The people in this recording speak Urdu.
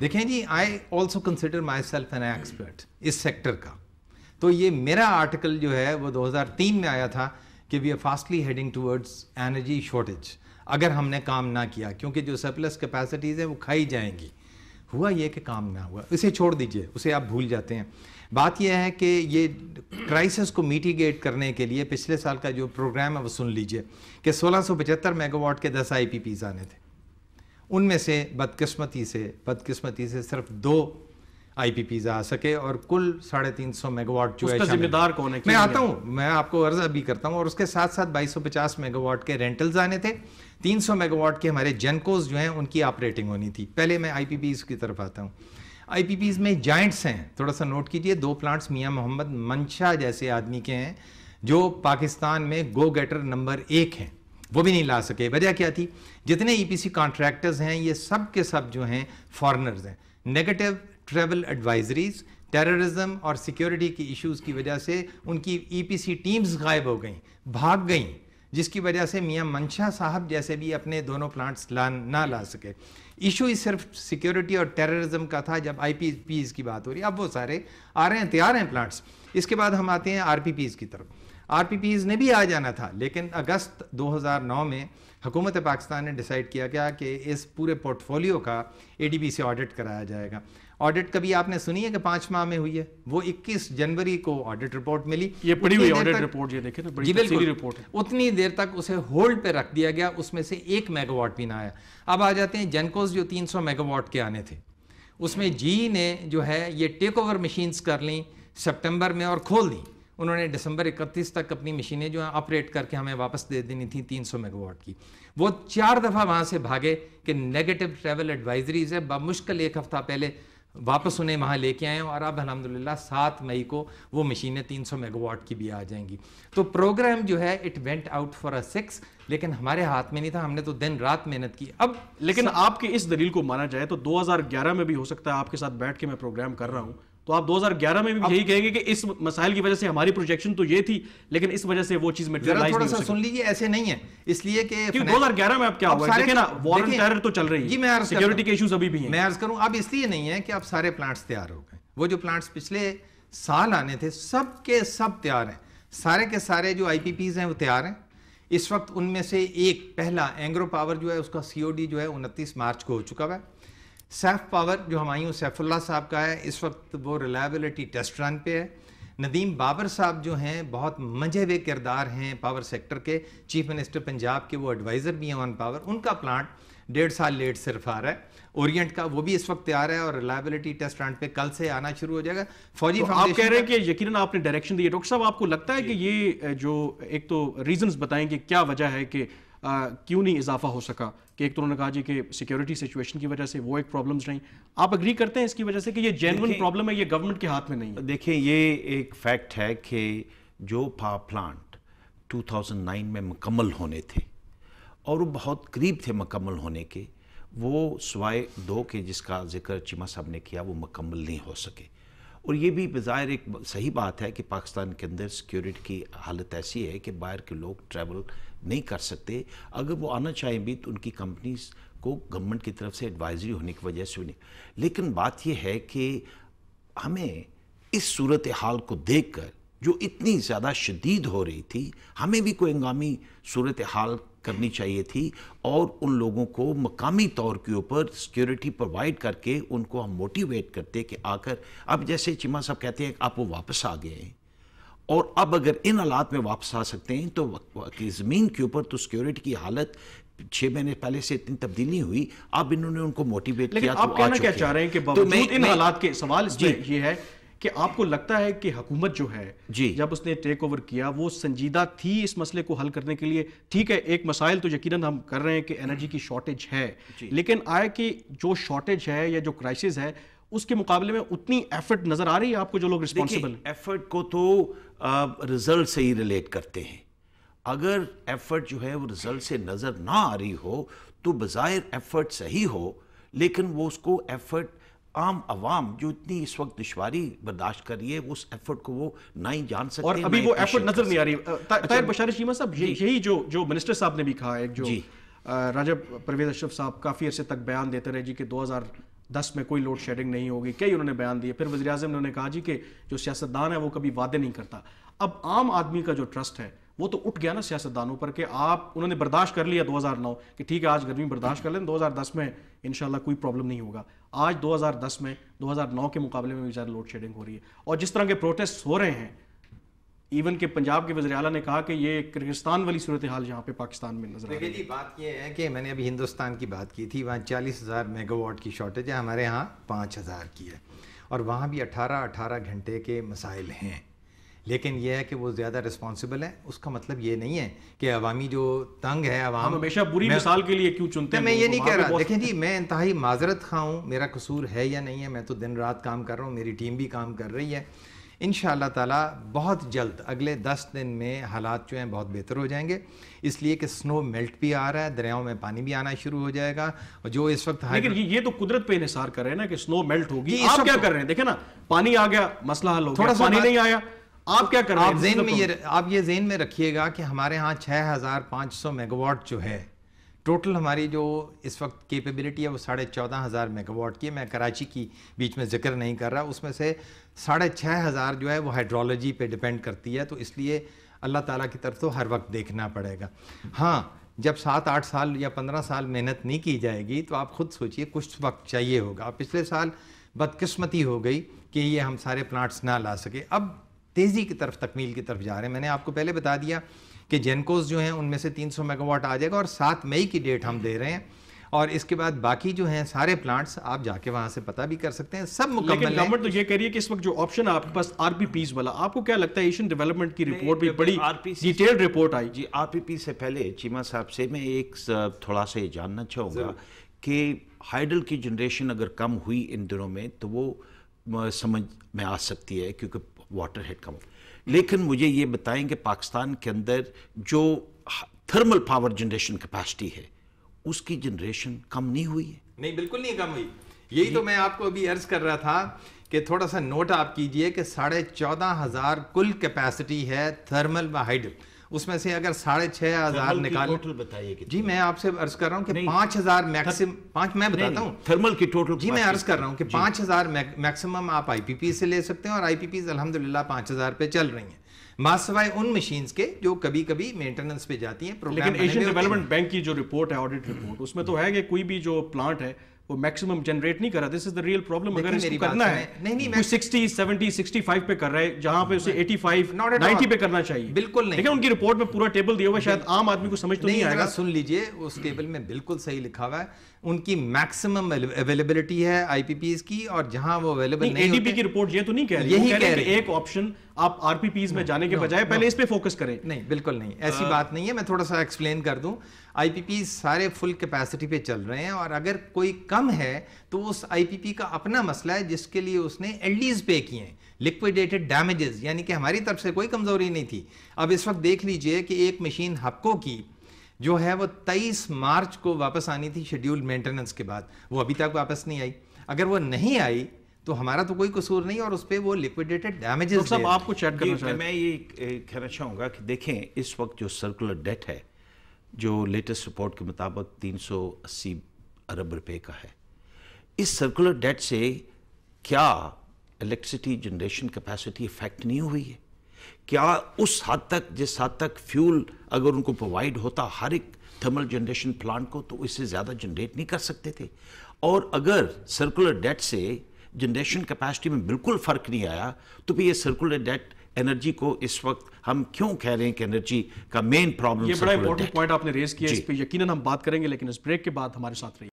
دیکھیں جی، I also consider my self an expert اس سیکٹر کا. تو یہ میرا آرٹیکل جو ہے وہ 2003 میں آیا تھا کہ we are fastly heading towards energy shortage اگر ہم نے کام نہ کیا، کیونکہ جو سرپلس کیپیسٹیز ہیں وہ کھائی جائیں گی. ہوا یہ کہ کام نہ ہوا، اسے چھوڑ دیجئے، اسے آپ بھول جاتے ہیں. بات یہ ہے کہ یہ کرائسس کو میٹیگیٹ کرنے کے لیے پچھلے سال کا جو پروگرام ہے وہ سن لیجئے کہ 1675 میگا واٹ کے 10 آئی پی پیز آنے تھے. ان میں سے بدقسمتی سے صرف 2 آئی پی پیز آ سکے اور کل 350 میگا واٹ جو ہے. اس کا ذمہ دار کون ہے؟ میں آتا ہوں، میں آپ کو عرض بھی کرتا ہوں. اور اس کے ساتھ ساتھ 2250 میگا واٹ کے رینٹلز آنے تھے. 300 میگا واٹ کے ہمارے جنکوز جو ہیں ان کی آپریٹنگ ہونی تھی. پہلے میں آئی پی پیز کی طرف آتا ہوں. آئی پی پیز میں جائنٹس ہیں، تھوڑا سا نوٹ کیجئے. 2 پلانٹس میاں محمد منشا جیسے آدمی کے ہیں جو پاکستان میں گو گیٹر نمبر 1 ہیں، وہ بھی نہیں لا سکے. وجہ کیا تھی؟ جتنے ای پی سی کانٹریکٹرز ہیں یہ سب کے سب جو ہیں فارنرز ہیں. نیگیٹو ٹریول ایڈوائزریز، ٹیررزم اور سیکیورٹی کی ایشوز کی وجہ سے ان کی ای پی سی ٹیمز غائب ہو گئیں، بھاگ گئیں، جس کی وجہ سے میاں منشا صاحب جیسے بھی اپنے دونوں پلانٹس نہ لا سکے. ایشو ہی صرف سیکیورٹی اور ٹیررزم کا تھا جب آئی پی پیز کی بات ہو رہی ہے. اب وہ سارے آ رہے ہیں، تیار ہیں پلانٹس. اس کے بعد ہم آتے ہیں آر پی پیز کی طرف. آر پی پیز نے بھی آ جانا تھا، لیکن اگست 2009 میں حکومت پاکستان نے ڈیسائیڈ کیا گیا کہ اس پورے پورٹ فولیو کا اے ڈی بی سے آڈٹ کرایا جائے گا. آڈٹ کبھی آپ نے سنی ہے کہ 5 ماہ میں ہوئی ہے؟ وہ 21 جنوری کو آڈٹ رپورٹ ملی. یہ پڑی ہوئی آڈٹ رپورٹ، یہ دیکھیں نا، بڑی تفصیلی رپورٹ ہے. اتنی دیر تک اسے ہولڈ پہ رکھ دیا گیا، اس میں سے 1 میگا واٹ بھی نہ آیا. اب آ جاتے ہیں جنکوز جو 300 میگا واٹ کے آنے تھے. اس میں جی نے جو ہے یہ ٹیک اوور مشینز کر لیں سپٹمبر میں اور کھول دیں. انہوں نے دسمبر 31 تک اپنی مشینیں جو ہیں آپریٹ کر کے ہمیں واپس دے دینی تھیں 300 میگا واٹ کی. وہ 4 دفعہ وہاں سے بھاگے کہ نیگیٹو ٹریول ایڈوائزریز ہے، بمشکل 1 ہفتہ پہلے واپس انہیں وہاں لے کے آئے ہیں. اور اب الحمدللہ 7 مئی کو وہ مشینیں 300 میگا واٹ کی بھی آ جائیں گی. تو پروگرام جو ہے اٹ وینٹ آؤٹ فار 6، لیکن ہمارے ہاتھ میں نہیں تھا، ہم نے تو دن رات محنت کی. اب لیکن آپ کی اس دلیل کو مانا جائے تو 2011 میں بھی ہو سکتا ہے آپ کے ساتھ بیٹھ کے میں پروگرام کر رہا ہوں تو آپ 2011 میں بھی یہی کہیں گے کہ اس مسائل کی وجہ سے ہماری پروجیکشن تو یہ تھی، لیکن اس وجہ سے وہ چیز میٹیریلائز نہیں ہو سکی. سن لیجیے، ایسے نہیں ہے، اس لیے کہ 2011 میں اب کیا ہوا ہے؟ دیکھیں نا، وار اینڈ ٹیرر تو چل رہی ہے، سیکیورٹی کے ایشوز ابھی بھی ہیں. میں عرض کروں اب اس لیے نہیں ہے کہ اب سارے پلانٹس تیار ہو گئے. وہ جو پلانٹس پچھلے سال آنے تھے سب کے سب تیار ہیں. سارے کے سارے جو آئی پی پیز ہیں وہ تیار ہیں. اس وقت ان میں سے ایک پہلا اینگرو پاور جو ہے اس کا سی او ڈی جو ہے 29 مارچ کو ہو چکا ہوا ہے. سیف پاور جو ہمایوں سیف اللہ صاحب کا ہے، اس وقت وہ ریلائبلٹی ٹیسٹ رن پہ ہے. ندیم بابر صاحب جو ہیں بہت منجھے ہوئے کردار ہیں پاور سیکٹر کے، چیف منسٹر پنجاب کے، وہ ایڈوائزر بھی ہیں آن پاور. ان کا پلانٹ 1.5 سال لیٹ صرف آ رہا ہے. اورینٹ کا وہ بھی اس وقت تیار ہے اور ریلائبلٹی ٹیسٹ رن پہ کل سے آنا شروع ہو جائے گا. فوجی آپ کہہ رہے ہیں کہ یقیناً آپ نے ڈائریکشن دی ہے. ڈاکٹر صاحب آپ کو لگتا ہے کہ یہ جو ایک تو ریزنز بتائیں کہ کیا وجہ ہے کہ کیوں نہیں اضافہ ہو سکا؟ کہ ایک تو انہوں نے کہا جی کہ سیکیورٹی سچویشن کی وجہ سے وہ ایک پرابلمز رہیں. آپ اگری کرتے ہیں اس کی وجہ سے کہ یہ جینوئن پرابلم ہے، یہ گورنمنٹ کے ہاتھ میں نہیں ہے؟ دیکھیں، یہ ایک فیکٹ ہے کہ جو پاور پلانٹ 2009 میں مکمل ہونے تھے اور وہ بہت قریب تھے مکمل ہونے کے، وہ سوائے 2 کے جس کا ذکر چیمہ صاحب نے کیا، وہ مکمل نہیں ہو سکے. اور یہ بھی بظاہر ایک صحیح بات ہے کہ پاکستان کے اندر سیکیورٹی کی حالت ایسی ہے کہ باہر کے لوگ ٹریول نہیں کر سکتے. اگر وہ آنا چاہیں بھی تو ان کی کمپنیز کو گورنمنٹ کی طرف سے ایڈوائزری ہونے کی وجہ سے نہیں. لیکن بات یہ ہے کہ ہمیں اس صورتحال کو دیکھ کر جو اتنی زیادہ شدید ہو رہی تھی، ہمیں بھی کوئی ہنگامی صورتحال کرنی چاہیے تھی اور ان لوگوں کو مقامی طور کے اوپر سیکیورٹی پرووائڈ کر کے ان کو ہم موٹیویٹ کرتے کہ آ کر اب جیسے چیمہ صاحب کہتے ہیں آپ وہ واپس آ گئے ہیں اور اب اگر ان حالات میں واپس آ سکتے ہیں تو زمین کے اوپر تو سیکیورٹی کی حالت 6 مہینے پہلے سے اتنی تبدیلی ہوئی. اب انہوں نے ان کو موٹیویٹ کیا. لیکن آپ کہنا کیا چاہ رہے ہیں کہ باوجود ان حالات کے سوال اس میں یہ ہے کہ آپ کو لگتا ہے کہ حکومت جو ہے جب اس نے ٹیک اوور کیا وہ سنجیدہ تھی اس مسئلے کو حل کرنے کے لیے؟ ٹھیک ہے، ایک مسائل تو یقیناً ہم کر رہے ہیں کہ انرجی کی شارٹیج ہے، لیکن آئے کہ جو شارٹیج ہے یا جو کرائسس ہے اس کے مقابلے میں اتنی ایفرٹ نظر آ رہی ہے آپ کو جو لوگ ریسپانسبل ہیں؟ ایفرٹ کو تو رزلٹ سے ہی ریلیٹ کرتے ہیں. اگر ایفرٹ جو ہے وہ رزلٹ سے نظر نہ آ رہی ہو تو بظاہر ایفرٹ صحیح ہو، لیکن وہ اس کو ایفرٹ عام عوام جو اتنی اس وقت دشواری برداشت کر رہی ہے اس ایفرٹ کو وہ نہ ہی جان سکتے اور ابھی وہ ایفرٹ نظر نہیں آ رہی. طاہر بشار چیمہ صاحب، یہی جو منسٹر صاحب نے بھی کہا، ایک جو راجہ پرویز اشرف صاحب کافی عرصے تک بیان دیتے رہے جی کہ 2010 میں کوئی لوڈ شیڈنگ نہیں ہوگی، کئی انہوں نے بیان دیے. پھر وزیر اعظم نے کہا جی کہ جو سیاستدان ہے وہ کبھی وعدے نہیں کرتا. اب عام آدمی کا جو ٹرسٹ ہے وہ تو اٹھ گیا نا سیاستدانوں پر کہ انہوں نے برداشت کر لیا 2009 کہ ٹھیک ہے آج گرمی برداشت کر لیں، 2010 میں انشاءاللہ کوئی پرابلم نہیں ہوگا. آج 2010 میں 2009 کے مقابلے میں بھی زیادہ لوڈ شیڈنگ ہو رہی ہے. اور جس طرح کے پروٹیسٹ ہو رہے ہیں، ایون کہ پنجاب کے وزیر اعلیٰ نے کہا کہ یہ کرغزستان والی صورتحال یہاں پہ پاکستان میں نظر آ رہی ہے. بات یہ ہے کہ میں نے ابھی ہندوستان کی بات کی تھی، وہاں 40,000 میگا واٹ کی شارٹیج ہے، ہمارے ہاں 5,000 کی ہے، اور وہاں بھی 18 گھنٹے کے مسائل ہیں. لیکن یہ ہے کہ وہ زیادہ رسپانسبل ہے. اس کا مطلب یہ نہیں ہے کہ عوامی جو تنگ ہے، عوام ہمیشہ بری مثال کے لیے کیوں چنتے ہیں. میں یہ نہیں کہہ رہا، دیکھیں جی میں انتہائی معذرت خواہ ہوں، میرا قصور ہے یا نہیں ہے، میں تو دن رات کام کر رہا ہوں، میری ٹیم بھی کام کر رہی ہے. انشاءاللہ تعالیٰ بہت جلد اگلے 10 دن میں حالات جو ہیں بہت بہتر ہو جائیں گے، اس لیے کہ سنو میلٹ بھی آ رہا ہے، دریاؤں میں پانی بھی آنا شروع ہو جائے گا. اور جو اس وقت لیکن یہ تو قدرت پہ انحصار کر رہے ہیں نا کہ سنو میلٹ ہوگی. آپ کیا کر رہے ہیں؟ دیکھیں نا، پانی آ گیا مسئلہ حل ہو گیا، پانی نہیں آیا آپ کیا کر رہے ہیں؟ آپ یہ ذہن میں رکھیے گا کہ ہمارے ہاں 6,500 میگا واٹ جو ہے ٹوٹل، ہماری جو اس وقت کیپیبلٹی ہے وہ 14,500 میگا واٹ کی ہے. میں کراچی کی بیچ میں ذکر نہیں کر رہا، اس میں سے 6,500 جو ہے وہ ہائیڈرولوجی پہ ڈیپینڈ کرتی ہے. تو اس لیے اللہ تعالیٰ کی طرف تو ہر وقت دیکھنا پڑے گا. ہاں جب 7-8 سال یا 15 سال محنت نہیں کی جائے گی تو آپ خود سوچئے کچھ وقت چاہیے ہوگا. پچھلے سال بدقسمتی ہو گئی کہ یہ ہم سارے پلانٹس نہ لا سکے. اب تیزی کی طرف تکمیل کی طرف جا رہے ہیں. میں نے آپ کو پہلے بتا دیا کہ جینکوز جو ہیں ان میں سے 300 میگا واٹ آ جائے گا، اور 7 مئی کی ڈیٹ ہم دے رہے ہیں. اور اس کے بعد باقی جو ہیں سارے پلانٹس آپ جا کے وہاں سے پتہ بھی کر سکتے ہیں، سب مکمل ہے. لیکن گورنمنٹ تو یہ کہہ رہی ہے کہ اس وقت جو آپشن ہے آپ کے پاس آر پی پیز والا. آپ کو کیا لگتا ہے ایشین ڈیولپمنٹ کی رپورٹ بھی بڑی ڈیٹیلڈ رپورٹ آئی؟ جی آر پی پی سے پہلے چیمہ صاحب سے میں ایک تھوڑا سا یہ جاننا چاہوں گا کہ ہائیڈل کی جنریشن اگر کم ہوئی ان دنوں میں تو وہ سمجھ میں آ سکتی ہے کیونکہ واٹر ہیڈ کم. لیکن مجھے یہ بتائیں کہ پاکستان کے اندر جو تھرمل پاور جنریشن کیپیسٹی ہے اس کی جنریشن کم نہیں ہوئی ہے؟ نہیں، بالکل نہیں کم ہوئی. یہی تو میں آپ کو ابھی عرض کر رہا تھا کہ تھوڑا سا نوٹ آپ کیجئے کہ 14,500 کل کیپیسٹی ہے تھرمل و ہائیڈل. اس میں سے اگر 6,500 نکالیں، ٹوٹل بتائیے. جی میں آپ سے عرض کر رہا ہوں کہ 5,000 میکسیمم، میں بتاتا ہوں تھرمل کی ٹوٹل. جی میں عرض کر رہا ہوں کہ 5,000 میکسیمم آپ آئی پی پی سے لے سکتے ہیں، اور آئی پی پیز الحمدللہ 5,000 پہ چل رہی ہیں، ماسوائے ان مشینز کے جو کبھی کبھی مینٹیننس پہ جاتی ہیں. لیکن ایشین ڈیولپمنٹ بینک کی جو رپورٹ ہے، آڈٹ رپورٹ، اس میں تو ہے کہ کوئی بھی جو پلانٹ ہے وہ میکسیمم جنریٹ نہیں کر رہا. دس از دا ریئل پرابلم. اگر اس کو کرنا ہے کوئی 60 70 65 پہ کر رہا ہے جہاں پہ اسے 85 90 پہ کرنا چاہیے. بالکل نہیں. لیکن ان کی رپورٹ میں پورا ٹیبل دیا ہوا ہے، شاید عام آدمی کو سمجھ تو نہیں آئے گا. سن لیجئے اس ٹیبل میں بالکل صحیح لکھا ہوا ہے ان کی میکسیمم اویلیبلٹی ہے آئی پی پیز کی، اور جہاں وہ اویلیبل نہیں ہوتے. ADB کی رپورٹ یہ تو نہیں کہہ رہی، یہی کہہ رہی ہے کہ ایک آپشن آپ آر پی پیز میں جانے کے بجائے پہلے اس پہ فوکس کریں. نہیں بالکل نہیں، ایسی بات نہیں ہے. میں تھوڑا سا ایکسپلین کر دوں. آئی پی پیز سارے فل کیپیسٹی پہ چل رہے ہیں، اور اگر کوئی کم ہے تو اس آئی پی پی کا اپنا مسئلہ ہے جس کے لیے اس نے ایل ڈیز پے کیے ہیں، لکویڈیٹڈ ڈیمیجز، یعنی کہ ہماری طرف سے کوئی کمزوری نہیں تھی. اب اس وقت دیکھ لیجئے کہ ایک مشین ہپکو کی جو ہے وہ 23 مارچ کو واپس آنی تھی شیڈیول مینٹیننس کے بعد، وہ ابھی تک واپس نہیں آئی. اگر وہ نہیں آئی تو ہمارا تو کوئی قصور نہیں، اور اس پہ وہ لکویڈیٹڈ ڈیمیجز. سب آپ کو چیک کرنا چاہیے. میں یہ کہنا چاہوں گا کہ دیکھیں اس وقت جو سرکولر ڈیٹ ہے جو لیٹسٹ رپورٹ کے مطابق 380 ارب روپے کا ہے، اس سرکولر ڈیٹ سے کیا الیکٹریسٹی جنریشن کیپیسٹی افیکٹ نہیں ہوئی ہے؟ کیا اس حد تک جس حد تک فیول اگر ان کو پرووائڈ ہوتا ہر ایک تھرمل جنریشن پلانٹ کو تو اس سے زیادہ جنریٹ نہیں کر سکتے تھے؟ اور اگر سرکولر ڈیٹ سے جنریشن کیپیسٹی میں بالکل فرق نہیں آیا تو پھر یہ سرکولر ڈیٹ انرجی کو اس وقت ہم کیوں کہہ رہے ہیں کہ انرجی کا مین پرابلم؟ یہ بڑا امپورٹنٹ پوائنٹ آپ نے ریز کیا، اس پہ یقیناً ہم بات کریں گے، لیکن اس بریک کے بعد ہمارے ساتھ رہیے.